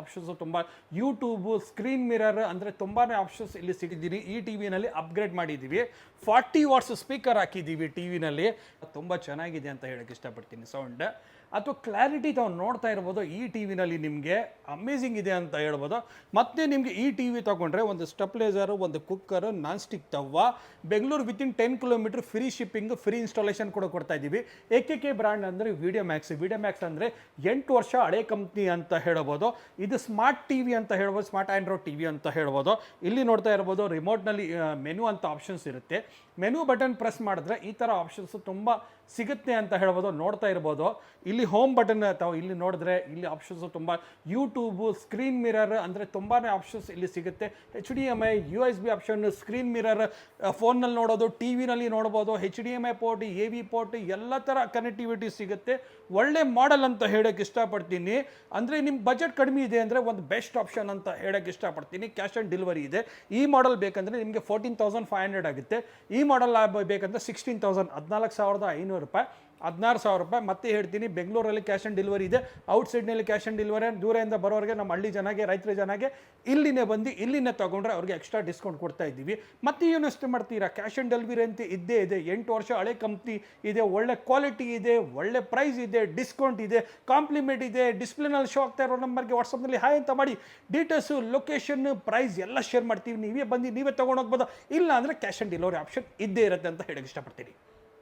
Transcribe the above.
Options ತುಂಬ YouTube screen mirror ಅಂದರೆ ತುಂಬಾನೇ ಆಪ್ಷನ್ಸ್ ಇಲ್ಲಿ ಸಿಗಿದ್ದೀನಿ. ಈ ಟಿವಿನಲ್ಲಿ ಅಪ್ಗ್ರೇಡ್ ಮಾಡಿದ್ದೀವಿ, 40 ವಾಟ್ಸ್ ಸ್ಪೀಕರ್ ಹಾಕಿದ್ದೀವಿ ಟಿವಿನಲ್ಲಿ. ತುಂಬ ಚೆನ್ನಾಗಿದೆ ಅಂತ ಹೇಳಕ್ಕೆ ಇಷ್ಟಪಡ್ತೀನಿ. ಸೌಂಡ್ ಅಥವಾ ಕ್ಲಾರಿಟಿ ತಾವು ನೋಡ್ತಾ ಇರ್ಬೋದು ಈ ಟಿವಿನಲ್ಲಿ ನಿಮಗೆ ಅಮೇಝಿಂಗ್ ಇದೆ ಅಂತ ಹೇಳ್ಬೋದು. ಮತ್ತು ನಿಮಗೆ ಈ ಟಿವಿ ತಗೊಂಡ್ರೆ ಒಂದು ಸ್ಟೆಪ್ಲೈಸರು, ಒಂದು cooker, non stick tawa, Bengaluru within 10 kilometre free shipping, free installation ಕೂಡ ಕೊಡ್ತಾ ಇದ್ದೀವಿ. AKK ಬ್ರ್ಯಾಂಡ್ ಅಂದರೆ ವಿಡಿಯೋ ಮ್ಯಾಕ್ಸ್ ಅಂದರೆ 8 ವರ್ಷ ಹಳೆ ಕಂಪ್ನಿ ಅಂತ ಹೇಳ್ಬೋದು. ಇದು ಸ್ಮಾರ್ಟ್ ಟಿವಿ ಅಂತ ಹೇಳ್ಬೋದು, ಸ್ಮಾರ್ಟ್ ಆಂಡ್ರಾಯ್ಡ್ ಟಿವಿ ಅಂತ ಹೇಳ್ಬೋದು. ಇಲ್ಲಿ ನೋಡ್ತಾ ಇರ್ಬೋದು ರಿಮೋಟ್ನಲ್ಲಿ ಮೆನು ಅಂತ ಆಪ್ಷನ್ಸ್ ಇರುತ್ತೆ. ಮೆನು ಬಟನ್ ಪ್ರೆಸ್ ಮಾಡಿದ್ರೆ ಈ ಥರ ಆಪ್ಷನ್ಸ್ ತುಂಬ ಸಿಗುತ್ತೆ ಅಂತ ಹೇಳ್ಬೋದು. ನೋಡ್ತಾ ಇರ್ಬೋದು ಇಲ್ಲಿ ಹೋಮ್ ಬಟನ್ ತಾವು ಇಲ್ಲಿ ನೋಡಿದ್ರೆ ಇಲ್ಲಿ ಆಪ್ಷನ್ಸ್ ತುಂಬ ಯೂಟ್ಯೂಬ್ ಸ್ಕ್ರೀನ್ ಮಿರರ್ ಅಂದರೆ ತುಂಬಾ ಆಪ್ಷನ್ಸ್ ಇಲ್ಲಿ ಸಿಗುತ್ತೆ. HDMI, USB option, screen mirror, ಫೋನ್ನಲ್ಲಿ ನೋಡೋದು, ಟಿವಿನಲ್ಲಿ ನೋಡ್ಬೋದು, HDMI ಪೋರ್ಟ್, AV ಪೋರ್ಟ್ ಎಲ್ಲ ಥರ ಕನೆಕ್ಟಿವಿಟಿ ಸಿಗುತ್ತೆ. ಒಳ್ಳೆ ಮಾಡೆಲ್ ಅಂತ ಹೇಳೋಕ್ಕೆ ಇಷ್ಟಪಡ್ತೀನಿ. ಅಂದರೆ ನಿಮ್ಮ ಬಜೆಟ್ ಕಡಿಮೆ ಇದೆ ಅಂದರೆ ಒಂದು ಬೆಸ್ಟ್ ಆಪ್ಷನ್ ಅಂತ ಹೇಳೋಕ್ಕೆ ಇಷ್ಟಪಡ್ತೀನಿ. ಕ್ಯಾಶ್ ಆನ್ ಡೆಲಿವರಿ ಇದೆ. ಈ ಮಾಡೆಲ್ ಬೇಕಂದರೆ ನಿಮಗೆ 14,500 ಆಗುತ್ತೆ. ಈ ಮಾಡೆಲ್ ಬೇಕಂದ್ರೆ 16,000, 14,500 ರೂಪಾಯಿ, 16,000 ರೂಪಾಯಿ. ಮತ್ತೆ ಹೇಳ್ತೀನಿ, ಬೆಂಗಳೂರಲ್ಲಿ ಕ್ಯಾಶ್ ಆನ್ ಡೆಲಿವರಿ ಇದೆ. ಔಟ್ಸೈಡ್ನಲ್ಲಿ ಕ್ಯಾಶ್ ಆನ್ ಡೆಲಿವರಿ. ದೂರದಿಂದ ಬರೋರಿಗೆ, ನಮ್ಮ ಹಳ್ಳಿ ಜನಗೆ, ರೈತರ ಜನಗೆ ಇಲ್ಲಿನೇ ಬಂದು ಇಲ್ಲಿನೇ ತಗೊಂಡ್ರೆ ಅವ್ರಿಗೆ ಎಕ್ಸ್ಟ್ರಾ ಡಿಸ್ಕೌಂಟ್ ಕೊಡ್ತಾ ಇದ್ದೀವಿ. ಮತ್ತೆ ಏನು ಎಷ್ಟು ಮಾಡ್ತೀರಾ, ಕ್ಯಾಶ್ ಆನ್ ಡೆಲಿವರಿ ಅಂತ ಇದ್ದೇ ಇದೆ. 8 ವರ್ಷ ಹಳೆ ಕಂಪ್ನಿ ಇದೆ, ಒಳ್ಳೆ ಕ್ವಾಲಿಟಿ ಇದೆ, ಒಳ್ಳೆ ಪ್ರೈಸ್ ಇದೆ, ಡಿಸ್ಕೌಂಟ್ ಇದೆ, ಕಾಂಪ್ಲಿಮೆಂಟ್ ಇದೆ. ಡಿಸ್ಪ್ಲೇನಲ್ಲಿ ಶೋ ಆಗ್ತಾ ಇರೋ ನಂಬರ್ಗೆ ವಾಟ್ಸಪ್ನಲ್ಲಿ ಹಾಯ್ ಅಂತ ಮಾಡಿ ಡೀಟೇಲ್ಸು, ಲೊಕೇಶನ್, ಪ್ರೈಸ್ ಎಲ್ಲ ಶೇರ್ ಮಾಡ್ತೀವಿ. ನೀವೇ ಬಂದು ನೀವೇ ತೊಗೊಂಡು ಹೋಗ್ಬೋದು. ಇಲ್ಲ ಅಂದರೆ ಕ್ಯಾಶ್ ಆನ್ ಡೆಲಿವರಿ ಆಪ್ಷನ್ ಇದ್ದೇ ಇರುತ್ತೆ ಅಂತ ಹೇಳಕ್ಕೆ ಇಷ್ಟಪಡ್ತೀನಿ.